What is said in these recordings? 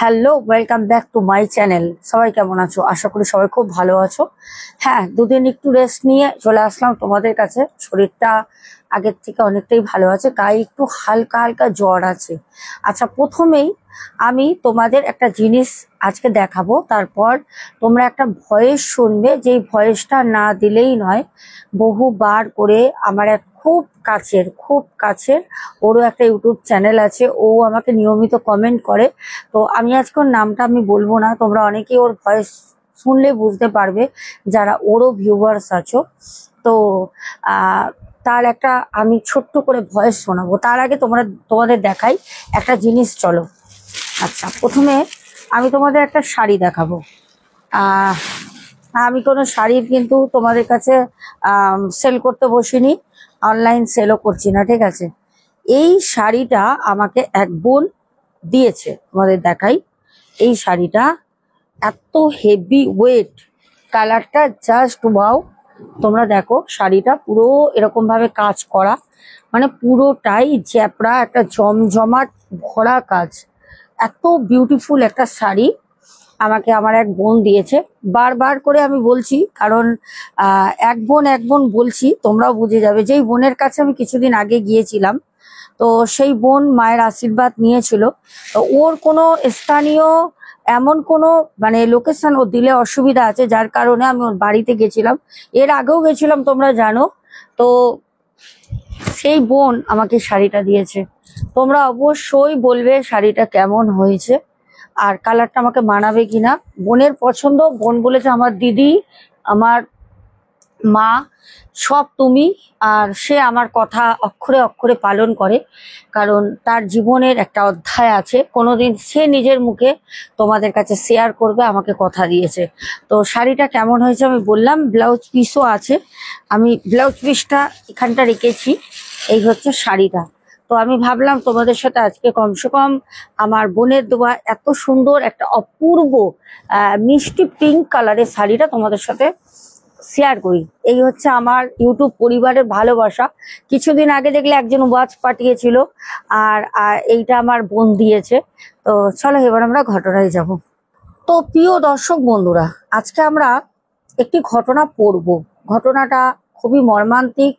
Hello, welcome back to my channel. সবাই কেমন আছো? আশা করি সবাই খুব ভালো আছো। হ্যাঁ, দুদিন একটু রেস্ট নিয়ে চলে আসলাম তোমাদের কাছে। শরীরটা আগের থেকে অনেকটাই ভালো আছে, গায়ে একটু হালকা হালকা জ্বর আছে। আচ্ছা, প্রথমেই আমি তোমাদের একটা জিনিস আজকে দেখাবো, তারপর তোমরা একটা ভয়েস শুনবে, যেই ভয়েসটা না দিলেই নয়। বহুবার করে আমার এক খুব কাছের ওরও একটা ইউটিউব চ্যানেল আছে, ও আমাকে নিয়মিত কমেন্ট করে। তো আমি আজকে ওর নামটা আমি বলবো না, তোমরা অনেকেই ওর ভয়েস শুনলে বুঝতে পারবে যারা ওরও ভিউয়ার্স আছো। তো তার একটা আমি ছোট্ট করে ভয়েস শোনাবো। তার আগে তোমাদের দেখাই একটা জিনিস, চলো। আচ্ছা, প্রথমে আমি তোমাদের একটা শাড়ি দেখাবো। আমি কোনো শাড়ির কিন্তু তোমাদের কাছে সেল করতে বসিনি, অনলাইন সেলও করছি না, ঠিক আছে। এই শাড়িটা আমাকে এক বোন দিয়েছে, তোমাদের দেখাই। এই শাড়িটা এত হেভি ওয়েট, কালারটা জাস্ট ওয়াও। তোমরা দেখো, শাড়িটা পুরো এরকম ভাবে কাজ করা, মানে পুরোটাই জ্যাপড়া, একটা জমজমাট ভরা কাজ। এত বিউটিফুল একটা শাড়ি আমাকে আমার এক বোন দিয়েছে। বারবার করে আমি বলছি, কারণ এক বোন বলছি, তোমরাও বুঝে যাবে। যেই বোনের কাছে আমি কিছুদিন আগে গিয়েছিলাম, তো সেই বোন মায়ের আশীর্বাদ নিয়েছিল। তো ওর কোনো স্থানীয় এমন কোনো মানে লোকেশন ও দিলে অসুবিধা আছে, যার কারণে আমি ওর বাড়িতে গেছিলাম। এর আগেও গেছিলাম, তোমরা জানো। তো সেই বোন আমাকে শাড়িটা দিয়েছে। তোমরা অবশ্যই বলবে শাড়িটা কেমন হয়েছে আর কালারটা আমাকে মানাবে কিনা। বোনের পছন্দ, বোন বলেছে আমার দিদি, আমার মা, সব তুমি। আর সে আমার কথা অক্ষরে অক্ষরে পালন করে, কারণ তার জীবনের একটা অধ্যায় আছে, কোনোদিন সে নিজের মুখে তোমাদের কাছে শেয়ার করবে, আমাকে কথা দিয়েছে। তো শাড়িটা কেমন হয়েছে আমি বললাম, ব্লাউজ পিসও আছে। আমি ব্লাউজ পিসটা এখানটা রেখেছি। এই হচ্ছে শাড়িটা। তো আমি ভাবলাম তোমাদের সাথে আজকে কমসে কম আমার বোনের দেওয়া এত সুন্দর একটা অপূর্ব মিষ্টি পিঙ্ক কালারের শাড়িটা তোমাদের সাথে শেয়ার করি। এই হচ্ছে আমার ইউটিউব পরিবারের ভালোবাসা। কিছুদিন আগে দেখলে একজন ওয়াচ পাঠিয়েছিল, আর এইটা আমার বোন দিয়েছে। তো চলো এবার আমরা ঘটনায় যাব। তো প্রিয় দর্শক বন্ধুরা, আজকে আমরা একটি ঘটনা পড়ব। ঘটনাটা খুবই মর্মান্তিক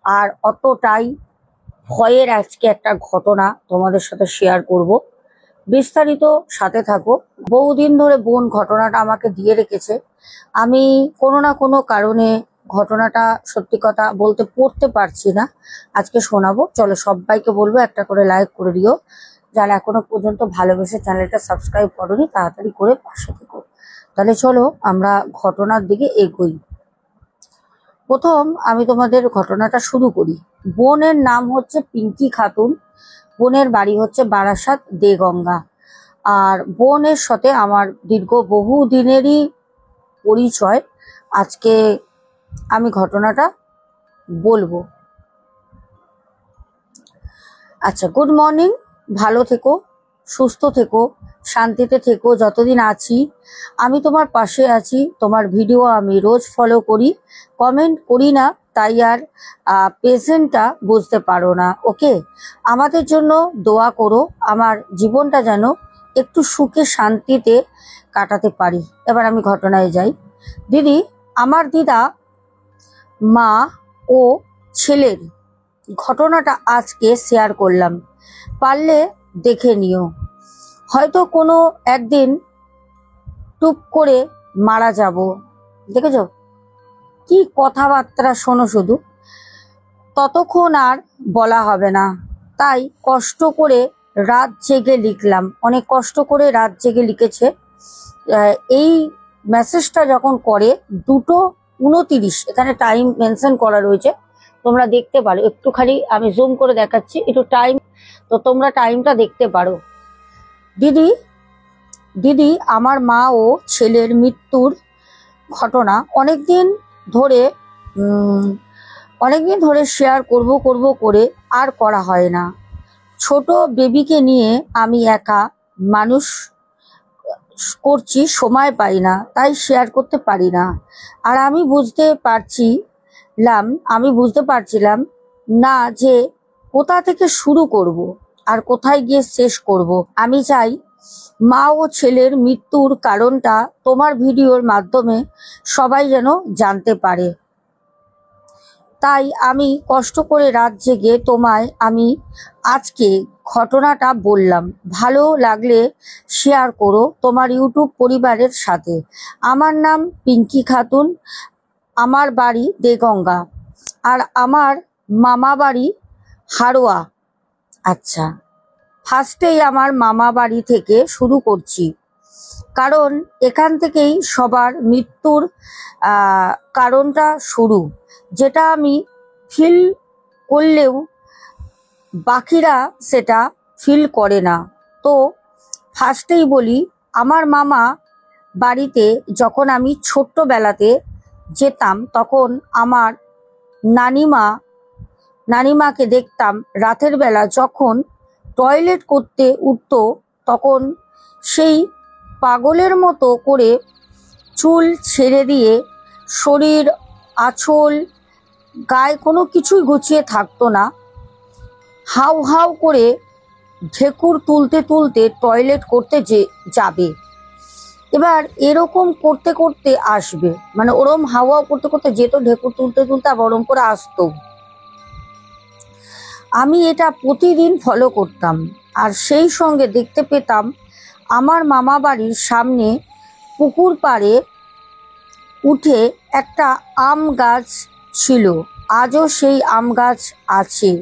আর অতটাই ভয়ের। আজকে একটা ঘটনা তোমাদের সাথে শেয়ার করব, বিস্তারিত সাথে থাকো। বহুদিন ধরে বোন ঘটনাটা আমাকে দিয়ে রেখেছে। আমি কোনো না কোনো কারণে ঘটনাটা সত্যি কথা বলতে পড়তে পারছি না, আজকে শোনাবো। চলো, সবাইকে বলবো একটা করে লাইক করে দিও। যারা এখনো পর্যন্ত ভালোবেসে চ্যানেলটা সাবস্ক্রাইব করোনি, তাড়াতাড়ি করে পাশে থেকো। তাহলে চলো আমরা ঘটনার দিকে এগোই। প্রথম আমি তোমাদের ঘটনাটা শুরু করি। বোনের নাম হচ্ছে পিঙ্কি খাতুন। বোনের বাড়ি হচ্ছে বারাসাত দেগঙ্গা। আর বোনের সাথে আমার দীর্ঘ বহু দিনেরই পরিচয়। আজকে আমি ঘটনাটা বলবো। আচ্ছা, গুড মর্নিং। ভালো থেকো, সুস্থ থেকো, শান্তিতে থেকো। যতদিন আছি আমি তোমার পাশে আছি। তোমার ভিডিও আমি রোজ ফলো করি, কমেন্ট করি না, তাই আর পেশেন্টটা বুঝতে পারো না। ওকে, আমাদের জন্য দোয়া করো, আমার জীবনটা যেন একটু সুখে শান্তিতে কাটাতে পারি। এবার আমি ঘটনায় যাই। দিদি, আমার দিদা, মা ও ছেলের ঘটনাটা আজকে শেয়ার করলাম, পারলে দেখে নিও। হয়তো কোনো একদিন টুপ করে মারা যাব। দেখেছ কি কথাবার্তা, শোনো শুধু। ততক্ষণ আর বলা হবে না, তাই কষ্ট করে রাত জেগে লিখলাম। অনেক কষ্ট করে রাত জেগে লিখেছে। এই মেসেজটা যখন করে 2:29, এখানে টাইম মেনশন করা রয়েছে, তোমরা দেখতে পারো। একটুখানি আমি জুম করে দেখাচ্ছি একটু টাইম, তো তোমরা টাইমটা দেখতে পারো। দিদি দিদি আমার মা ও ছেলের মৃত্যুর ঘটনা অনেকদিন ধরে শেয়ার করব করে আর করা হয় না। ছোট বেবিকে নিয়ে আমি একা মানুষ করছি, সময় পাই না, তাই শেয়ার করতে পারি না। আর আমি বুঝতে পারছিলাম না যে কোথা থেকে শুরু করব আর কোথায় গিয়ে শেষ করব। আমি চাই মা ও ছেলের মৃত্যুর কারণটা তোমার ভিডিওর মাধ্যমে সবাই যেন জানতে পারে। তাই আমি কষ্ট করে রাত জেগে তোমায় আমি আজকে ঘটনাটা বললাম। ভালো লাগলে শেয়ার করো তোমার ইউটিউব পরিবারের সাথে। আমার নাম পিঙ্কি খাতুন, আমার বাড়ি দেগঙ্গা, আর আমার মামা বাড়ি হাড়োয়া। আচ্ছা, ফার্স্টেই আমার মামা বাড়ি থেকে শুরু করছি, কারণ এখান থেকেই সবার মৃত্যুর কারণটা শুরু, যেটা আমি ফিল করলেও বাকিরা সেটা ফিল করে না। তো ফার্স্টেই বলি, আমার মামা বাড়িতে যখন আমি ছোট্টবেলাতে যেতাম, তখন আমার নানিমাকে দেখতাম রাতের বেলা যখন টয়লেট করতে উঠতো, তখন সেই পাগলের মতো করে চুল ছেড়ে দিয়ে, শরীর আঁচল গায়ে কোনো কিছুই গুছিয়ে থাকতো না, হাউ হাউ করে ঢেকুর তুলতে তুলতে টয়লেট করতে যাবে। এবার এরকম করতে করতে আসবে, মানে ওরম হাউ হাউ করতে করতে যেত, ঢেকুর তুলতে তুলতে আবার ওরম করে আসতো। আমি এটা প্রতিদিন ফলো করতাম, আর সেই সঙ্গে দেখতে পেতাম আমার মামা বাড়ির সামনে পুকুর পাড়ে উঠে একটা আম গাছ ছিল, আজও সেই আম গাছ আছে।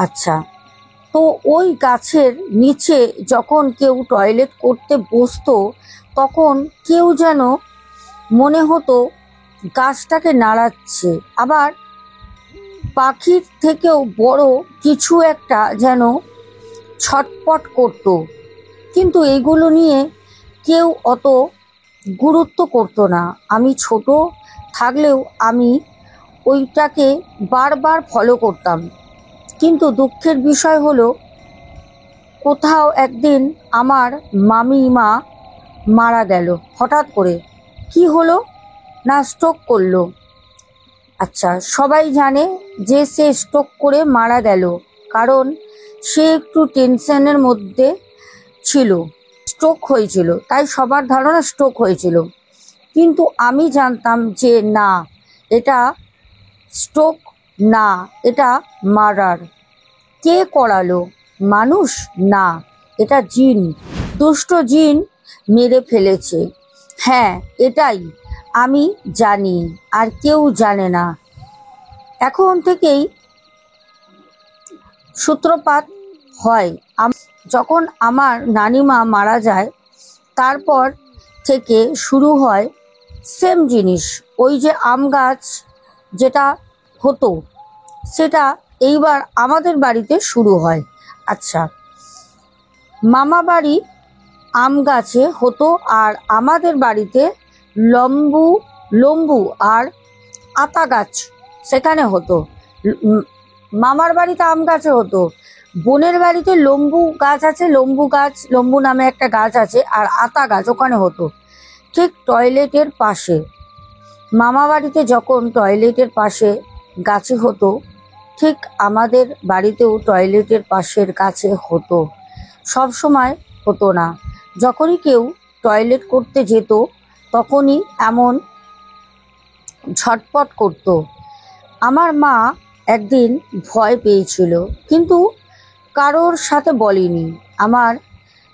আচ্ছা, তো ওই গাছের নিচে যখন কেউ টয়লেট করতে বসতো, তখন কেউ যেন মনে হতো গাছটাকে নাড়াচ্ছে, আবার পাখির থেকেও বড় কিছু একটা যেন ছটপট করত। কিন্তু এগুলো নিয়ে কেউ অত গুরুত্ব করতো না। আমি ছোট থাকলেও আমি ওইটাকে বারবার ফলো করতাম। কিন্তু দুঃখের বিষয় হলো, কোথাও একদিন আমার মামিমা মারা গেল হঠাৎ করে। কি হলো না, স্ট্রোক করলো। আচ্ছা, সবাই জানে যে সে স্ট্রোক করে মারা গেল, কারণ সে একটু টেনশনের মধ্যে ছিল, স্ট্রোক হয়েছিল, তাই সবার ধারণা স্ট্রোক হয়েছিল। কিন্তু আমি জানতাম যে না, এটা স্ট্রোক না, এটা মার্ডার। কে করালো? মানুষ না, এটা জিন, দুষ্ট জিন মেরে ফেলেছে। হ্যাঁ, এটাই আমি জানি, আর কেউ জানে না। এখন থেকেই সূত্রপাত হয়। যখন আমার নানিমা মারা যায়, তারপর থেকে শুরু হয় সেম জিনিস। ওই যে আম গাছ যেটা হতো, সেটা এইবার আমাদের বাড়িতে শুরু হয়। আচ্ছা, মামা বাড়ি আম গাছে হতো, আর আমাদের বাড়িতে লম্বু আর আতা গাছ সেখানে হতো। মামার বাড়িতে আম গাছে হতো, বোনের বাড়িতে লম্বু গাছ আছে, লম্বু নামে একটা গাছ আছে, আর আতা গাছ ওখানে হতো, ঠিক টয়লেটের পাশে। মামা বাড়িতে যখন টয়লেটের পাশে গাছে হতো, ঠিক আমাদের বাড়িতেও টয়লেটের পাশের গাছে হতো। সব সময় হতো না, যখনই কেউ টয়লেট করতে যেত তখনই এমন ঝটপট করত। আমার মা একদিন ভয় পেয়েছিল, কিন্তু কারোর সাথে বলেনি। আমার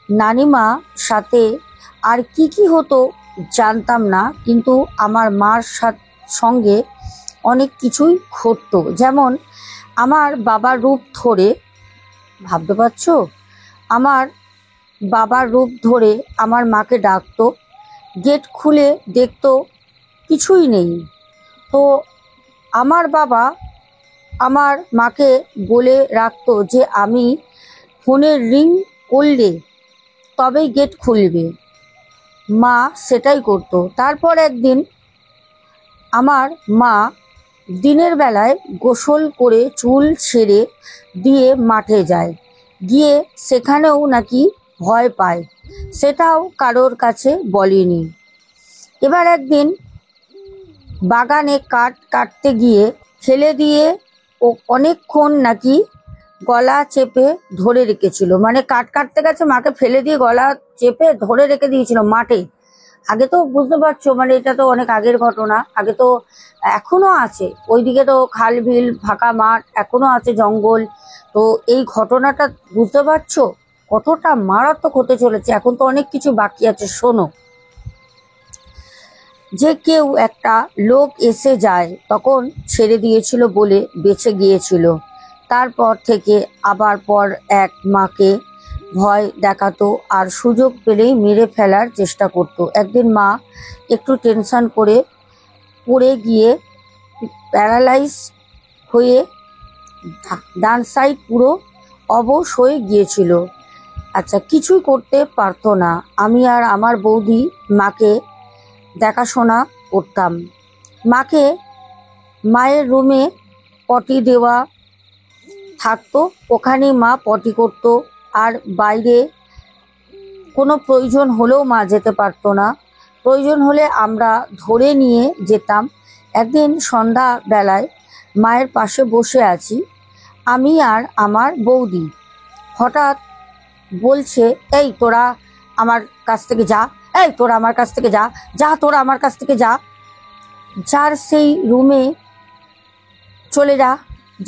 নানিমা সাথে আর কি কি হতো জানতাম না, কিন্তু আমার মার সঙ্গে অনেক কিছুই ঘটতো। যেমন আমার বাবার রূপ ধরে, ভাবতে পারছো, আমার বাবার রূপ ধরে আমার মাকে ডাকতো, গেট খুলে দেখতো কিছুই নেই। তো আমার বাবা আমার মাকে বলে রাখতো যে আমি ফোনের রিং করলে তবেই গেট খুলবে। মা সেটাই করতো। তারপর একদিন আমার মা দিনের বেলায় গোসল করে চুল ছেড়ে দিয়ে মাঠে যায়, গিয়ে সেখানেও নাকি ভয় পায়, সেটাও কারোর কাছে বলেনি। এবার একদিন বাগানে কাঠ কাটতে গিয়ে ফেলে দিয়ে ও অনেকক্ষণ নাকি গলা চেপে ধরে রেখেছিল, মানে কাটতে গেছে, মাকে ফেলে দিয়ে গলা চেপে ধরে রেখে দিয়েছিল মাঠে। আগে তো বুঝতে পারছো, মানে এটা তো অনেক আগের ঘটনা, আগে তো এখনো আছে, ওইদিকে তো খাল বিল ফাঁকা মাঠ এখনো আছে, জঙ্গল। তো এই ঘটনাটা বুঝতে পারছো কতটা মারাত্মক হতে চলেছে। এখন তো অনেক কিছু বাকি আছে। শোনো, যে কেউ একটা লোক এসে যায় তখন ছেড়ে দিয়েছিল বলে বেঁচে গিয়েছিল, তারপর থেকে আবার পর এক মাকে ভয় দেখাতো আর সুযোগ পেলেই মেরে ফেলার চেষ্টা করত। একদিন মা একটু টেনশন করে পড়ে গিয়ে প্যারালাইজ হয়ে ডান সাইড পুরো অবশ হয়ে গিয়েছিল। আচ্ছা, কিছুই করতে পারতো না। আমি আর আমার বৌদি মাকে দেখাশোনা করতাম। মাকে মায়ের রুমে পটি দেওয়া থাকতো, ওখানে মা পটি করত, আর বাইরে কোনো প্রয়োজন হলেও মা যেতে পারতো না। প্রয়োজন হলে আমরা ধরে নিয়ে যেতাম। একদিন সন্ধ্যা বেলায় মায়ের পাশে বসে আছি আমি আর আমার বৌদি, হঠাৎ বলছে, এই তোরা আমার কাছ থেকে যা, এই তোরা আমার কাছ থেকে যা, যা তোরা আমার কাছ থেকে যা, যার সেই রুমে চলে যা,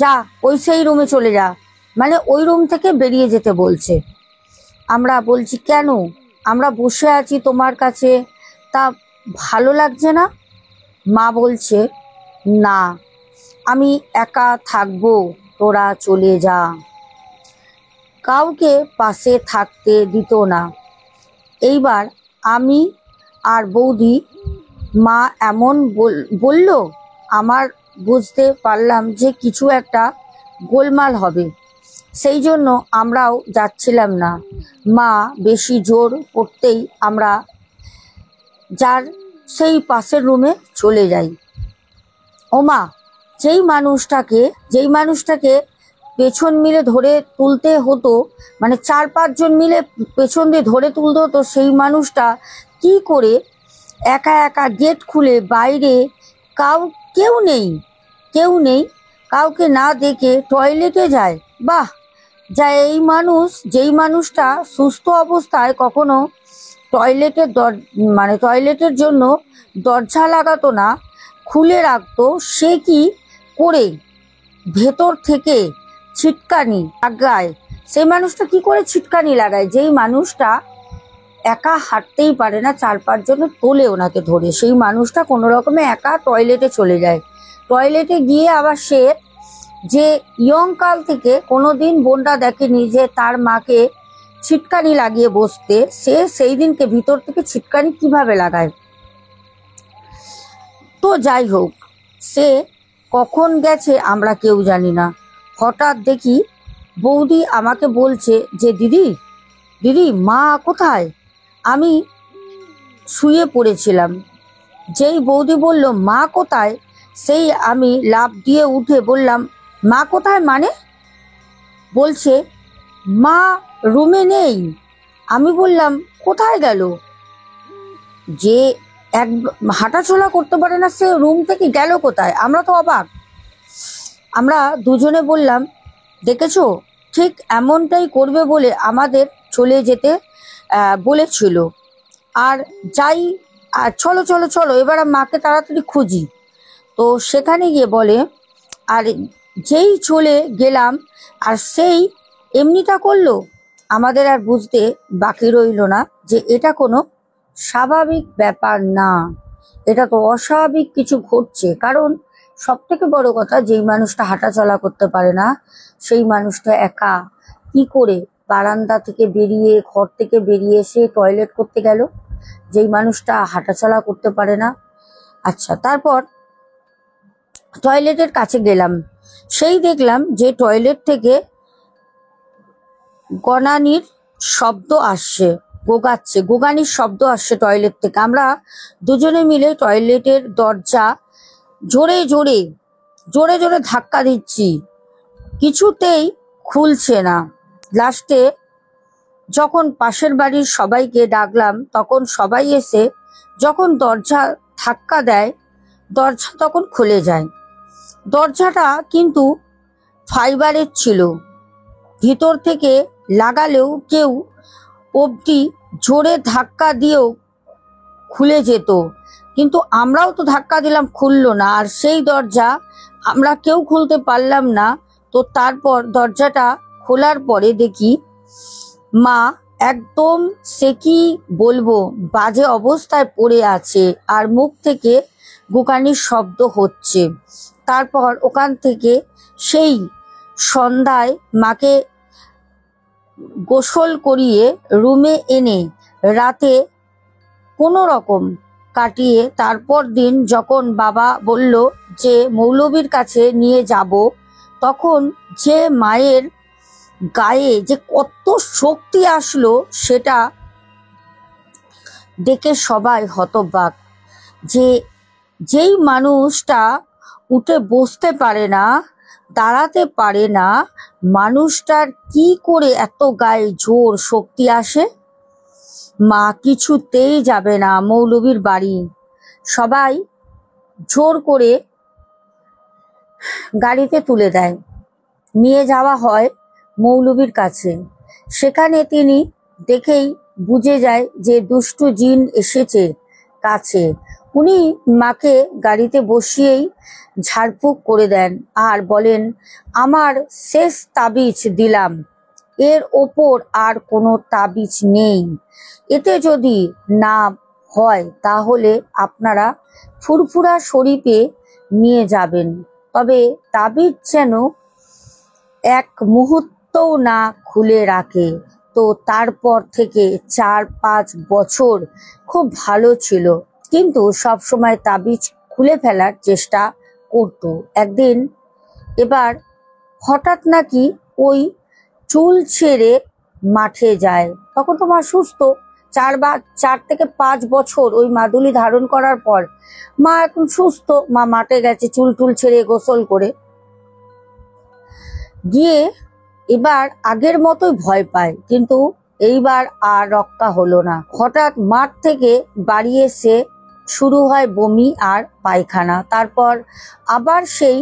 যা ওই সেই রুমে চলে যা, মানে ওই রুম থেকে বেরিয়ে যেতে বলছে। আমরা বলছি কেন, আমরা বসে আছি তোমার কাছে, তা ভালো লাগছে না? মা বলছে, না আমি একা থাকবো, তোরা চলে যা। কাউকে পাশে থাকতে দিত না। এইবার আমি আর বৌদি, মা এমন বলল, আমার বুঝতে পারলাম যে কিছু একটা গোলমাল হবে, সেই জন্য আমরাও যাচ্ছিলাম না। মা বেশি জোর করতেই আমরা যার সেই পাশের রুমে চলে যাই। ওমা, যেই মানুষটাকে পেছন মিলে ধরে তুলতে হতো, মানে 4-5 জন মিলে পেছন দিয়ে ধরে তুলতে হতো, সেই মানুষটা কি করে একা একা গেট খুলে বাইরে, কেউ নেই, কাউকে না দেখে টয়লেটে যায়? বাহ! যা যেই মানুষটা সুস্থ অবস্থায় কখনো টয়লেটের জন্য দরজা লাগাতো না, খুলে রাখতো, সে কি করে ভেতর থেকে ছিটকানি লাগায়? সেই মানুষটা কি করে ছিটকানি লাগায়? যেই মানুষটা একা হাঁটতেই পারে না, 4-5 জনে তোলে ওনাকে ধরে, সেই মানুষটা কোনো রকমে একা টয়লেটে চলে যায়। টয়লেটে গিয়ে আবার সে, যে ইয়ং কাল থেকে কোনোদিন বোনটা দেখেনি যে তার মাকে ছিটকানি লাগিয়ে বসতে, সে সেই দিনকে ভিতর থেকে ছিটকানি কিভাবে লাগায়। তো যাই হোক, সে কখন গেছে আমরা কেউ জানি না। হঠাৎ দেখি বৌদি আমাকে বলছে যে, দিদি দিদি মা কোথায়? আমি শুয়ে পড়েছিলাম। যেই বৌদি বলল মা কোথায়, সেই আমি লাফ দিয়ে উঠে বললাম, মা কোথায় মানে? বলছে, মা রুমে নেই। আমি বললাম, কোথায় গেল? যে এক হাঁটাচলা করতে পারে না, সে রুম থেকে গেল কোথায়? আমরা তো অবাক। আমরা দুজনে বললাম, দেখেছো, ঠিক এমনটাই করবে বলে আমাদের চলে যেতে বলেছিল। আর যাই, চলো চলো চলো, এবার মাকে তাড়াতাড়ি খুঁজি। তো সেখানে গিয়ে বলে, আর যেই চলে গেলাম আর সেই এমনিটা করলো। আমাদের আর বুঝতে বাকি রইল না যে এটা কোনো স্বাভাবিক ব্যাপার না, এটা তো অস্বাভাবিক কিছু ঘটছে। কারণ সব থেকে বড় কথা, যেই মানুষটা হাঁটাচলা করতে পারে না, সেই মানুষটা একা কি করে বারান্দা থেকে বেরিয়ে, ঘর থেকে বেরিয়ে এসে টয়লেট করতে গেল? যেই মানুষটা হাঁটাচলা করতে পারে না। আচ্ছা, তারপর টয়লেটের কাছে গেলাম, সেই দেখলাম যে টয়লেট থেকে গনানির শব্দ আসছে, গোগানির শব্দ আসছে টয়লেট থেকে। আমরা দুজনে মিলে টয়লেটের দরজা জোরে জোরে ধাক্কা দিচ্ছি, কিছুতেই খুলছে না। লাস্টে যখন পাশের বাড়ির সবাইকে ডাকলাম, তখন সবাই এসে যখন দরজা ধাক্কা দেয়, দরজা তখন খুলে যায়। দরজাটা কিন্তু ফাইবারের ছিল, ভিতর থেকে লাগালেও কেউ অবধি জোরে ধাক্কা দিয়েও খুলে যেত, কিন্তু আমরাও তো ধাক্কা দিলাম, খুললো না। আর সেই দরজা আমরা কেউ খুলতে পারলাম না। তো তারপর দরজাটা খোলার পরে দেখি মা একদম, সে কি বলবো, বাজে অবস্থায় পড়ে আছে আর মুখ থেকে গুকানির শব্দ হচ্ছে। তারপর ওখান থেকে সেই সন্ধ্যায় মাকে গোসল করিয়ে রুমে এনে রাতে কোনো রকম কাটিয়ে তারপর দিন যখন বাবা বলল যে মৌলবীর কাছে নিয়ে যাব, তখন যে মায়ের গায়ে যে কত শক্তি আসলো সেটা দেখে সবাই হতবাক। যে যেই মানুষটা উঠে বসতে পারে না, দাঁড়াতে পারে না, মানুষটার কি করে এত গায়ে জোর শক্তি আসে। মা কিছুতেই যাবে না মৌলবীর বাড়ি। সবাই জোর করে গাড়িতে তুলে দেয়, নিয়ে যাওয়া হয় মৌলবীর কাছে। সেখানে তিনি দেখেই বুঝে যায় যে দুষ্টু জিন এসেছে কাছে। উনি মাকে গাড়িতে বসিয়েই ঝাড়ফুঁক করে দেন আর বলেন, আমার শেষ তাবিজ দিলাম, এর ওপর আর কোনো তাবিজ নেই। এতে যদি না হয় তাহলে আপনারা ফুরফুরা শরীফে নিয়ে যাবেন, তবে তাবিজ যেন এক মুহূর্তও না খুলে রাখে। তো তারপর থেকে 4-5 বছর খুব ভালো ছিল, কিন্তু সব সময় তাবিজ খুলে ফেলার চেষ্টা করতো। একদিন এবার হঠাৎ নাকি ওই চুল ছেড়ে মাঠে যায়। তখন তো মা সুস্থ, 4 থেকে 5 বছর ওই মাদুলি ধারণ করার পর মা এখন সুস্থ। মা মাঠে গেছে চুল টুল ছেড়ে গোসল করে গিয়ে এবার আগের মতোই ভয় পায়, কিন্তু এইবার আর রক্ষা হলো না। হঠাৎ মাঠ থেকে বাড়ি এসে শুরু হয় বমি আর পায়খানা। তারপর আবার সেই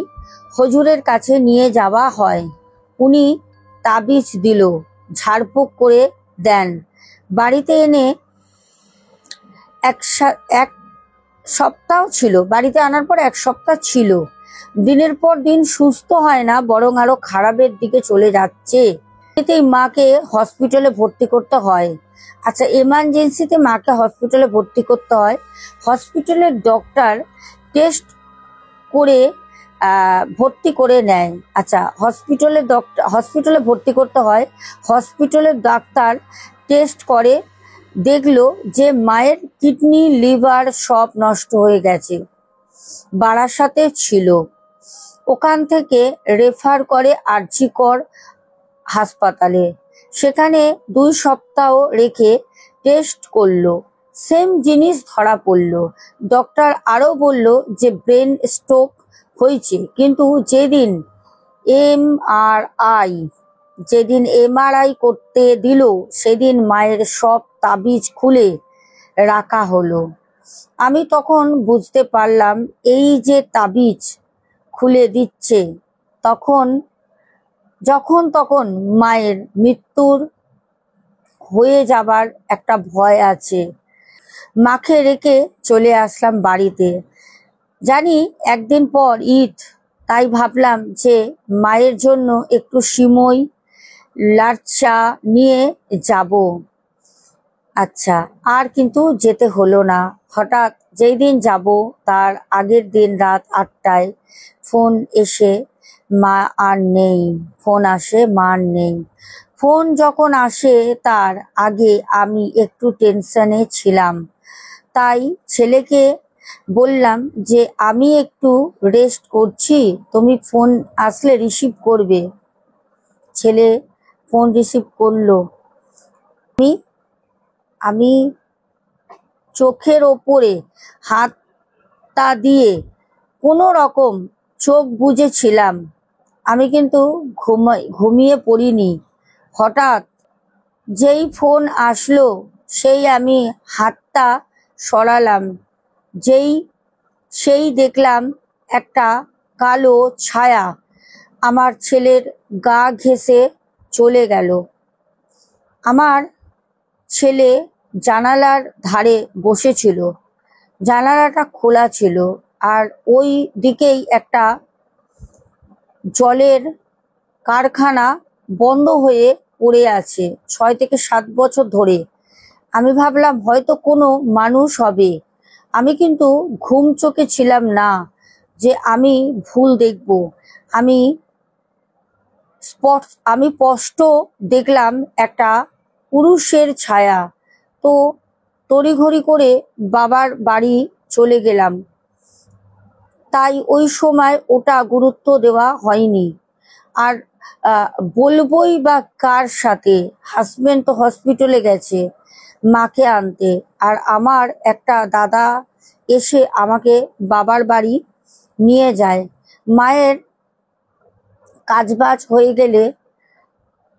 হুজুরের কাছে নিয়ে যাওয়া হয়। উনি তাবিজ দিল, ঝাড়ফুঁক করে দেন। বাড়িতে এনে এক সপ্তাহ ছিল, বাড়িতে আনার পর 1 সপ্তাহ ছিল। দিনের পর দিন সুস্থ হয় না, বরং আরো খারাপের দিকে চলে যাচ্ছে। এতেই মাকে হসপিটালে ভর্তি করতে হয়। আচ্ছা, এমার্জেন্সিতে মাকে হসপিটালে ভর্তি করতে হয়। হসপিটালের ডক্টর টেস্ট করে ভর্তি করে নেয়। আচ্ছা, হসপিটালে ভর্তি করতে হয়। হসপিটালের ডাক্তার টেস্ট করে দেখলো যে মায়ের কিডনি লিভার সব নষ্ট হয়ে গেছে। বারাসাতে ছিল, ওখান থেকে রেফার করে আরজিকর হাসপাতালে। সেখানে 2 সপ্তাহ রেখে টেস্ট করলো, সেম জিনিস ধরা পড়লো। ডক্টর আরো বলল যে ব্রেন স্ট্রোক হয়েছে। কিন্তু যেদিন এমআরআই করতে দিল সেদিন মায়ের সব তাবিজ খুলে রাখা হলো। আমি তখন বুঝতে পারলাম এই যে তাবিজ খুলে দিচ্ছে, যখন তখন মায়ের মৃত্যুর হয়ে যাবার একটা ভয় আছে। মাকে রেখে চলে আসলাম বাড়িতে। জানি একদিন পর ঈদ, তাই ভাবলাম যে মায়ের জন্য একটু সিমই লাচ্ছা নিয়ে যাব। আচ্ছা, আর কিন্তু যেতে হলো না। হঠাৎ যেই দিন যাব তার আগের দিন রাত 8টায় ফোন এসে মা আর নেই। ফোন আসে, মা আর নেই। ফোন যখন আসে তার আগে আমি একটু টেনশনে ছিলাম, তাই ছেলেকে বললাম যে আমি একটু রেস্ট করছি, তুমি ফোন আসলে রিসিভ করবে। ছেলে ফোন রিসিভ করলো। আমি চোখের ওপরে হাতটা দিয়ে কোনো রকম চোখ বুজেছিলাম। আমি কিন্তু ঘুমিয়ে পড়িনি। হঠাৎ যেই ফোন আসলো সেই আমি হাতটা সরালাম, সেই দেখলাম একটা কালো ছায়া আমার ছেলের গা ঘেঁষে চলে গেল। আমার ছেলে জানালার ধারে বসেছিল, জানালাটা খোলা ছিল, আর ওই দিকেই একটা জলের কারখানা বন্ধ হয়ে পড়ে আছে 6 থেকে 7 বছর ধরে। আমি ভাবলাম হয়তো কোনো মানুষ হবে। আমি কিন্তু ঘুম চোখে ছিলাম না যে আমি ভুল দেখব। আমি স্পষ্ট দেখলাম একটা পুরুষের ছায়া। তো তড়িঘড়ি করে বাবার বাড়ি চলে গেলাম, তাই ওই সময় ওটা গুরুত্ব দেওয়া হয়নি। আর বলবোই বা কার সাথে, হাজবেন্ড তো হসপিটালে গেছে মাকে আনতে, আর আমার একটা দাদা এসে আমাকে বাবার বাড়ি নিয়ে যায়। মায়ের কাজবাজ হয়ে গেলে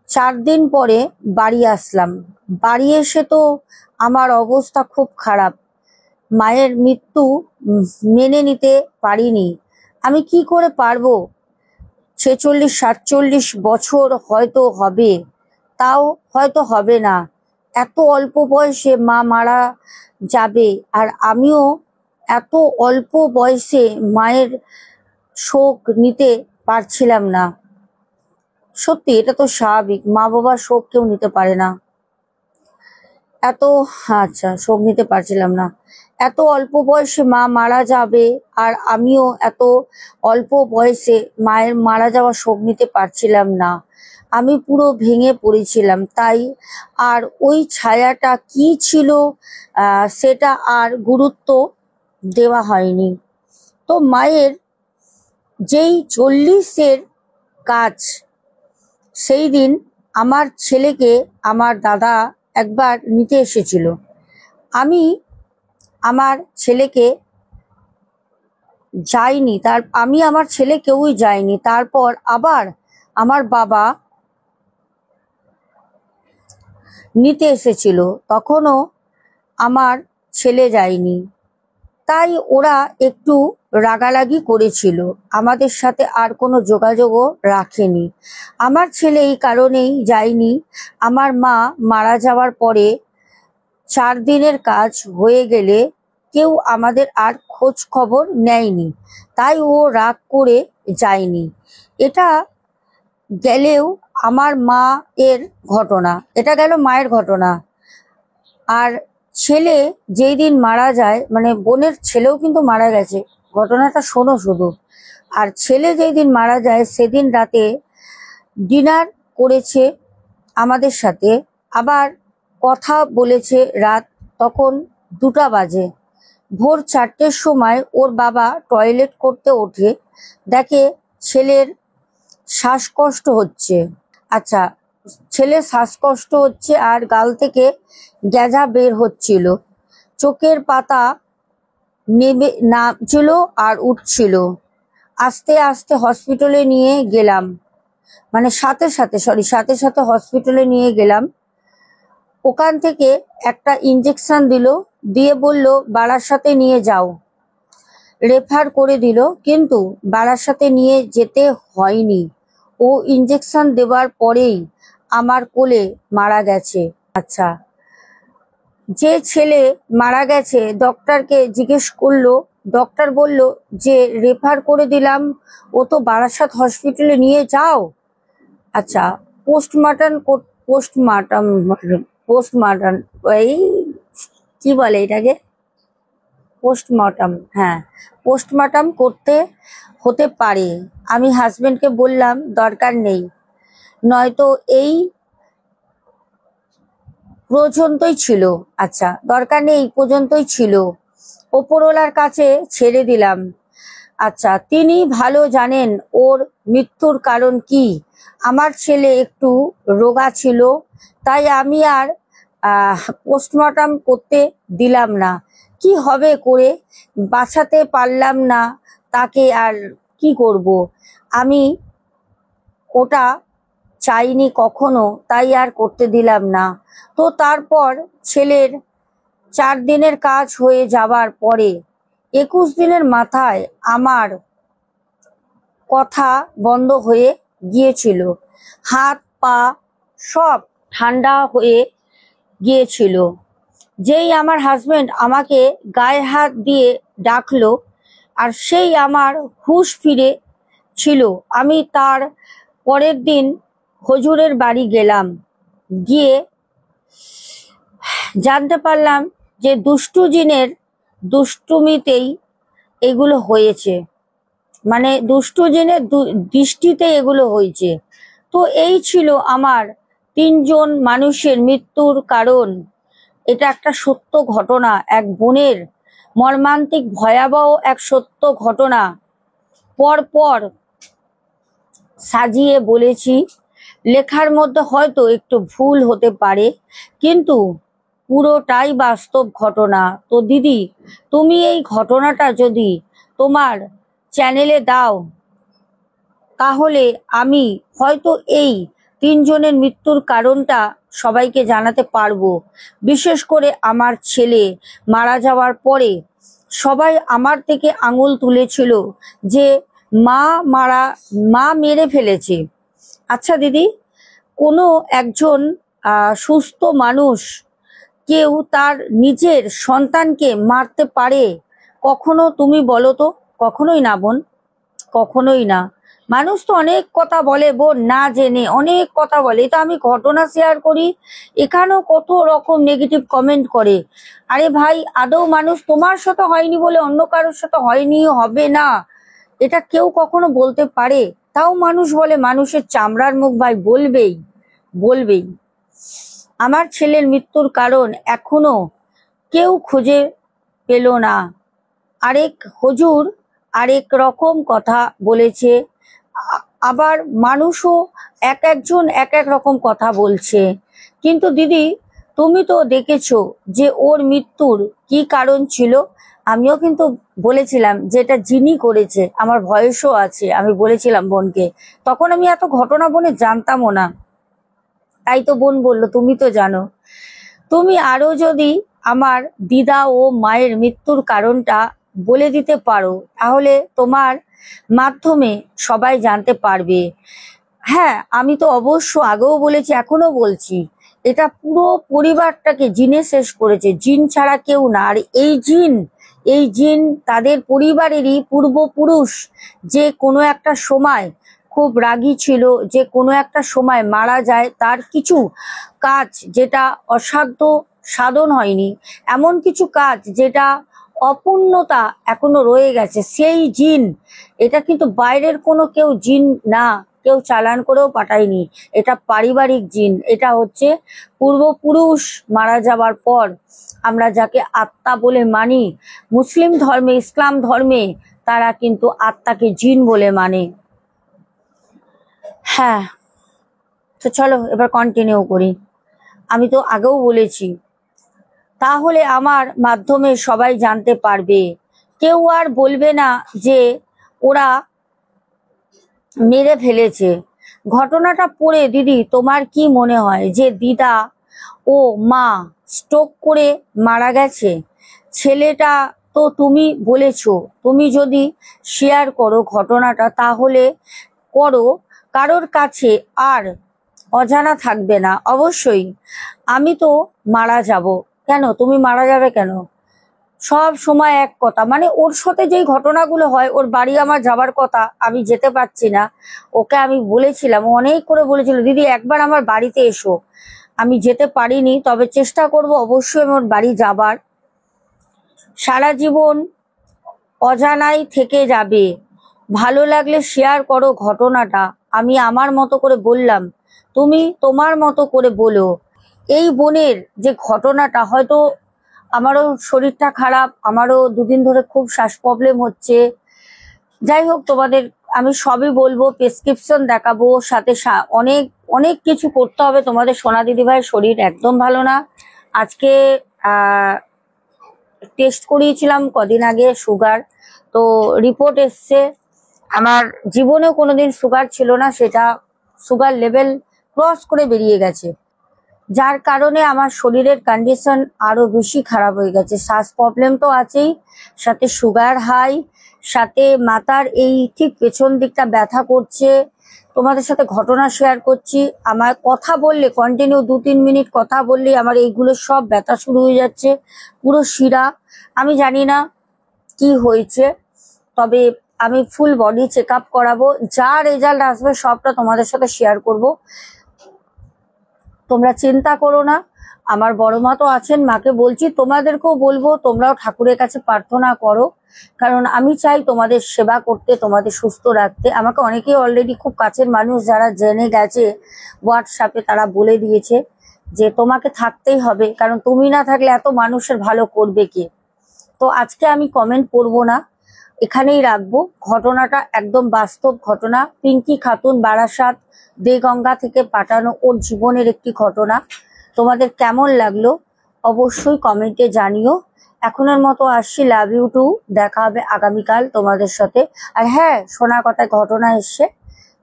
4 দিন পরে বাড়ি আসলাম। বাড়ি এসে তো আমার অবস্থা খুব খারাপ। মায়ের মৃত্যু মেনে নিতে পারিনি। আমি কি করে পারবো? 46-47 বছর হয়তো হবে, তাও হয়তো হবে না। এত অল্প বয়সে মা মারা যাবে, আর আমিও এত অল্প বয়সে মায়ের শোক নিতে পারছিলাম না। সত্যি এটা তো স্বাভাবিক, মা বাবার শোক কেউ নিতে পারে না। এত শোক নিতে পারছিলাম না। এত অল্প বয়সে মা মারা যাবে, আর আমিও এত অল্প বয়সে মায়ের মারা যাওয়া শোক নিতে পারছিলাম না। আমি পুরো ভেঙে পড়েছিলাম। তাই আর ওই ছায়াটা কি ছিল সেটা আর গুরুত্ব দেওয়া হয়নি। তো মায়ের যেই 40-এর কাজ, সেই দিন আমার ছেলেকে আমার দাদা একবার নিতে এসেছিল। আমি আমার ছেলেকে যাইনি, আমি আমার ছেলে কেউই যায়নি। তারপর আবার আমার বাবা নিতে এসেছিল, তখনও আমার ছেলে যায়নি। তাই ওরা একটু রাগারাগি করেছিল, আমাদের সাথে আর কোনো যোগাযোগও রাখেনি। আমার ছেলে এই কারণেই যায়নি, আমার মা মারা যাওয়ার পরে 4 দিনের কাজ হয়ে গেলে কেউ আমাদের আর খোঁজ খবর নেয়নি, তাই ও রাগ করে যায়নি। এটা গেলেও আমার মা এর ঘটনা, এটা গেল মায়ের ঘটনা। আর ছেলে যেই দিন মারা যায়, মানে বোনের ছেলেও কিন্তু মারা গেছে, ঘটনাটা শোনো শুধু। আর ছেলে যেই দিন মারা যায় সেদিন রাতে ডিনার করেছে আমাদের সাথে, আবার কথা বলেছে রাত তখন 2টা বাজে। ভোর 4টের সময় ওর বাবা টয়লেট করতে ওঠে, দেখে ছেলের শ্বাসকষ্ট হচ্ছে। ছেলের শ্বাসকষ্ট হচ্ছে আর গাল থেকে গেঁজা বের হচ্ছিল, চোখের পাতা নেমে নামছিল আর উঠছিল। আস্তে আস্তে হসপিটালে নিয়ে গেলাম, মানে সাথে সাথে হসপিটালে নিয়ে গেলাম। ওখান থেকে একটা ইঞ্জেকশন দিল, দিয়ে বলল বারাসাতে নিয়ে যাও, রেফার করে দিল। কিন্তু বারাসাতে নিয়ে যেতে হয়নি, ও ইঞ্জেকশন দেওয়ার পরেই আমার কোলে মারা গেছে। যে ছেলে মারা গেছে ডক্টরকে জিজ্ঞেস করলো, ডক্টর বলল যে রেফার করে দিলাম, ও তো বারাসাত হসপিটালে নিয়ে যাও। পোস্টমর্টম এই কি বলে এটাকে, পোস্টমর্টম করতে হতে পারে। আমি হাজবেন্ডকে বললাম দরকার নেই, নয়তো এই পর্যন্তই ছিল। দরকার নেই, এই পর্যন্তই ছিল, ওপরওয়ালার কাছে ছেড়ে দিলাম। তিনি ভালো জানেন ওর মৃত্যুর কারণ কি। আমার ছেলে একটু রোগা ছিল, তাই আমি আর পোস্টমর্টম করতে দিলাম না। কি হবে করে, বাঁচাতে পারলাম না তাকে, আর কি করব। আমি ওটা চাইনি কখনো, তাই আর করতে দিলাম না। তো তারপর ছেলের 4 দিনের কাজ হয়ে যাবার পরে 21 দিনের মাথায় আমার কথা বন্ধ হয়ে গিয়েছিল, হাত পা সব ঠান্ডা হয়ে গিয়েছিল। যেই আমার হাজবেন্ড আমাকে গায়ে হাত দিয়ে ডাকলো আর সেই আমার হুঁশ ফিরে ছিল, আমি তার পরের দিন হুজুরের বাড়ি গেলাম। গিয়ে জানতে পারলাম যে দুষ্টু জিনের দুষ্টুমিতেই এগুলো হয়েছে, মানে দুষ্টু জিনের দৃষ্টিতে এগুলো হয়েছে। তো এই ছিল আমার 3জন মানুষের মৃত্যুর কারণ। এটা একটা সত্য ঘটনা, এক বোনের মর্মান্তিক ভয়াবহ এক সত্য ঘটনা। পর পর সাজিয়ে বলেছি, লেখার মধ্যে হয়তো একটু ভুল হতে পারে, কিন্তু পুরোটাই বাস্তব ঘটনা। তো দিদি, তুমি এই ঘটনাটা যদি তোমার চ্যানেলে দাও তাহলে আমি হয়তো এই 3জনের মৃত্যুর কারণটা সবাইকে জানাতে পারবো। বিশেষ করে আমার ছেলে মারা যাওয়ার পরে সবাই আমার থেকে আঙুল তুলেছিল যে মা মেরে ফেলেছে। আচ্ছা দিদি, কোনো একজন সুস্থ মানুষ কেউ তার নিজের সন্তানকে মারতে পারে কখনো? তুমি বলো তো। কখনোই না বোন, কখনোই না। মানুষ তো অনেক কথা বলে বোন, না জেনে অনেক কথা বলে। তো আমি ঘটনা শেয়ার করি, এখানেও কত রকম নেগেটিভ কমেন্ট করে। আরে ভাই, আদৌ মানুষ তোমার সাথে হয়নি বলে অন্য কারোর সাথে হয়নি, হবে না, এটা কেউ কখনো বলতে পারে? তাও মানুষ বলে। মানুষের চামড়ার মুখ ভাই, বলবেই বলবেই। আমার ছেলের মৃত্যুর কারণ এখনো কেউ খুঁজে পেল না। আরেক হুজুর আরেক রকম কথা বলেছে, আবার মানুষও একজন এক রকম কথা বলছে। কিন্তু দিদি, তুমি তো দেখেছো যে ওর মৃত্যুর কি কারণ ছিল। আমিও কিন্তু বলেছিলাম যে এটা জিনই করেছে, আমার ভয়েসও আছে, আমি বলেছিলাম বোনকে। তখন আমি এত ঘটনা বোনে জানতামও না, তাই তো বোন বললো তুমি তো জানো। তুমি আরো যদি আমার দিদা ও মায়ের মৃত্যুর কারণটা বলে দিতে পারো তাহলে তোমার মাধ্যমে সবাই জানতে পারবে। হ্যাঁ, আমি তো অবশ্য আগেও বলেছি, এখনো বলছি, এটা পুরো পরিবারটাকে জিনে শেষ করেছে, জিন ছাড়া কেউ না। আর এই জিন তাদের পরিবারেরই পূর্বপুরুষ, যে কোনো একটা সময় খুব রাগী ছিল, যে কোনো একটা সময় মারা যায়, তার কিছু কাজ যেটা অসাধ্য সাধন হয়নি, এমন কিছু কাজ যেটা অপূর্ণতা এখনো রয়ে গেছে, সেই জিন। এটা কিন্তু বাইরের কোনো কেউ জিন না, কেউ চালান করেও পাঠায়নি, এটা পারিবারিক জিন। এটা হচ্ছে পূর্বপুরুষ মারা যাওয়ার পর আমরা যাকে আত্মা বলে মানি, মুসলিম ধর্মে, ইসলাম ধর্মে তারা কিন্তু আত্মাকে জিন বলে মানে। হ্যাঁ, তো চলো এবার কন্টিনিউ করি। আমি তো আগেও বলেছি, তাহলে আমার মাধ্যমে সবাই জানতে পারবে। কেউ আর বলবে না যে ওরা মেরে ফেলেছে। ঘটনাটা পড়ে দিদি তোমার কি মনে হয় যে দিদা ও মা স্ট্রোক করে মারা গেছে? ছেলেটা তো তুমি বলেছো, তুমি যদি শেয়ার করো ঘটনাটা তাহলে করো, কারোর কাছে আর অজানা থাকবে না। অবশ্যই আমি তো মারা যাব। কেন তুমি মারা যাবে কেন? সব সময় এক কথা, মানে ওর সাথে যেই ঘটনাগুলো হয়, ওর বাড়ি আমার যাবার কথা, আমি যেতে পারছি না। ওকে আমি বলেছিলাম, ও অনেক করে বলেছিল দিদি একবার আমার বাড়িতে এসো। আমি যেতে পারিনি, তবে চেষ্টা করব অবশ্যই আমার বাড়ি যাবার। সারা জীবন অজানাই থেকে যাবে। ভালো লাগলে শেয়ার করো ঘটনাটা। আমি আমার মতো করে বললাম, তুমি তোমার মতো করে বলো। এই বোনের যে ঘটনাটা, হয়তো আমারও শরীরটা খারাপ, আমারও দুদিন ধরে খুব শ্বাস প্রবলেম হচ্ছে। যাই হোক, তোমাদের আমি সবই বলবো, প্রেসক্রিপশন দেখাবো, সাথে অনেক অনেক কিছু করতে হবে। তোমাদের সোনা দিদি ভাইয়ের শরীর একদম ভালো না। আজকে টেস্ট করিয়েছিলাম কদিন আগে সুগার, তো রিপোর্ট এসছে। আমার জীবনেও কোনোদিন সুগার ছিল না, সেটা সুগার লেভেল ক্রস করে বেরিয়ে গেছে। যার কারণে আমার শরীরের কন্ডিশন আরো বেশি খারাপ হয়ে গেছে। শ্বাস প্রবলেম তো আছেই, সাথে সুগার হাই, সাথে মাথার এই ঠিক পেছন দিকটা ব্যথা করছে। তোমাদের সাথে ঘটনা শেয়ার করছি। আমার কথা বললে কন্টিনিউ 2-3 মিনিট কথা বললে আমার এইগুলো সব ব্যথা শুরু হয়ে যাচ্ছে, পুরো শিরা। আমি জানি না কি হয়েছে, তবে আমি ফুল বডি চেক আপ করাবো, যা রেজাল্ট আসবে সবটা তোমাদের সাথে শেয়ার করব। তোমরা চিন্তা করো না, আমার বড় মা তো আছেন, মাকে বলছি, তোমাদেরকেও বলবো তোমরাও ঠাকুরের কাছে প্রার্থনা করো, কারণ আমি চাই তোমাদের সেবা করতে, তোমাদের সুস্থ রাখতে। আমাকে অনেকেই অলরেডি খুব কাছের মানুষ যারা জেনে গেছে হোয়াটসঅ্যাপে, তারা বলে দিয়েছে যে তোমাকে থাকতেই হবে, কারণ তুমি না থাকলে এত মানুষের ভালো করবে কে। তো আজকে আমি কমেন্ট করব না, এখানেই রাখবো। ঘটনাটা একদম বাস্তব ঘটনা। পিঙ্কি খাতুন, বারাসাত দেগঙ্গা থেকে পাঠানো ওর জীবনের একটি ঘটনা। তোমাদের কেমন লাগলো অবশ্যই কমেন্টে জানিও। এখনের মতো আসছি, লাভ ইউ টু। দেখা হবে আগামীকাল তোমাদের সাথে। আর হ্যাঁ, শোনা কথায় ঘটনা এসছে,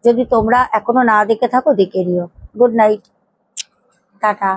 যদি তোমরা এখনো না দেখে থাকো দেখে নিও। Good night, tata.